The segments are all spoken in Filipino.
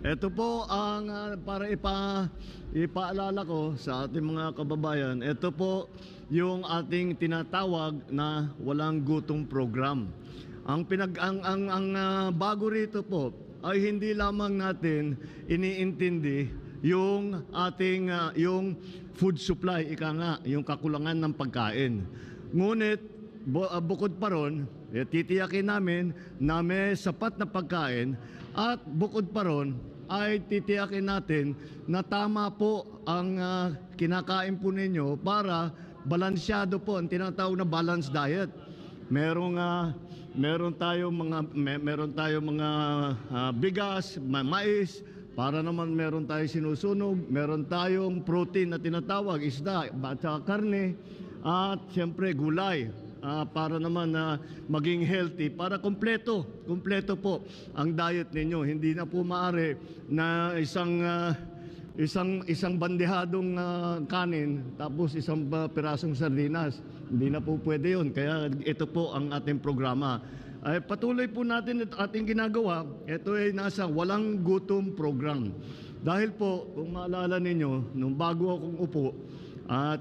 Ito po ang para ipaalala ko sa ating mga kababayan. Ito po yung ating tinatawag na walang gutom program. Ang bago rito po ay hindi lamang natin iniintindi yung ating yung food supply, ika nga, yung kakulangan ng pagkain. Ngunit bukod pa ron, titiyakin namin na may sapat na pagkain at bukod pa ron ay titiyakin natin na tama po ang kinakain po ninyo para balansyado po ang tinatawag na balanced diet. Meron tayong mga bigas, mais, para naman meron tayong sinusunog, meron tayong protein na tinatawag isda at karne, at siyempre gulay. Para naman maging healthy, para kompleto po ang diet ninyo. Hindi na po maaari na isang bandehadong kanin tapos isang pirasong sardinas. Hindi na po pwede yun. Kaya ito po ang ating programa. Ay patuloy po natin at ating ginagawa. Ito ay nasa walang gutom program. Dahil po, kung maalala ninyo, nung bago akong upo,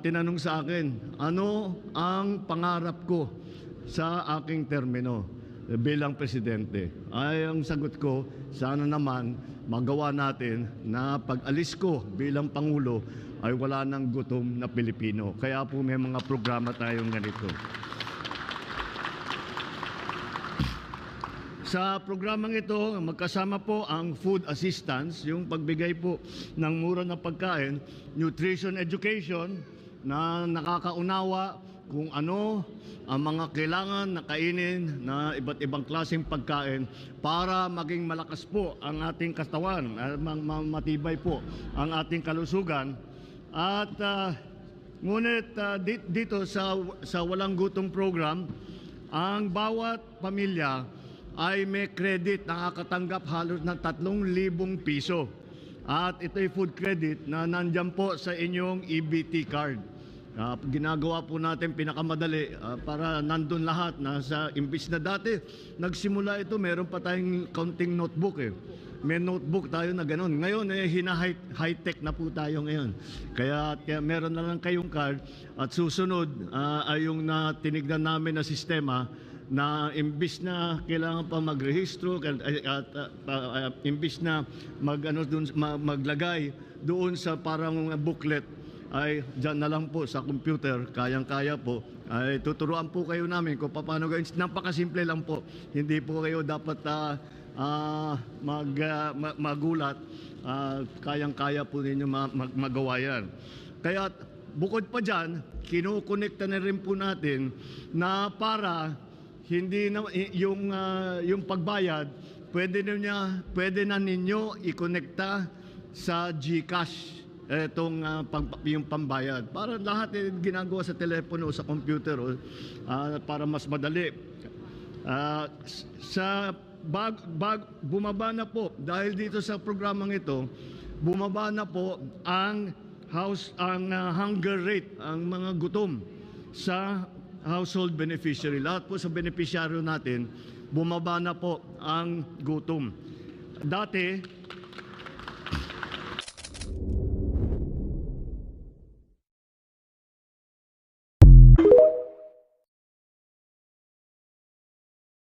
tinanong sa akin, ano ang pangarap ko sa aking termino bilang presidente? Ay ang sagot ko, sana naman magawa natin na pag-alis ko bilang Pangulo ay wala nang gutom na Pilipino. Kaya po may mga programa tayong ganito. Sa programang ito, magkasama po ang food assistance, yung pagbigay po ng mura na pagkain, nutrition education, na nakakaunawa kung ano ang mga kailangan na kainin na iba't ibang klaseng pagkain para maging malakas po ang ating katawan, matibay po ang ating kalusugan. At ngunit dito sa Walang Gutom program, ang bawat pamilya ay may credit, nakakatanggap halos ng 3,000 piso. At ito'y food credit na nandyan po sa inyong EBT card. Ginagawa po natin pinakamadali para nandun lahat. Imbis na dati, nagsimula ito, meron pa tayong counting notebook eh. May notebook tayo na gano'n. Ngayon, high-tech na po tayo ngayon. Kaya meron na lang kayong card at susunod ay yung tinignan namin na sistema na imbis na kailangan pa magrehistro at imbis na maglagay doon sa parang booklet, ay dyan na lang po sa computer, kayang-kaya po. Ay tuturuan po kayo namin kung paano gawin. Napakasimple lang po. Hindi po kayo dapat magulat. Kayang-kaya po ninyo magawa yan. Kaya bukod pa dyan, kinukonekta na rin po natin na para hindi na yung pagbayad, pwede na ninyo i-konekta sa GCash yung pambayad. Para lahat ginagawa sa telepono o sa computer para mas madali. Bumaba na po dahil dito sa programang ito, bumaba na po ang hunger rate, ang mga gutom sa household beneficiary. Lahat po sa beneficiaryo natin, bumaba na po ang gutom. Dati,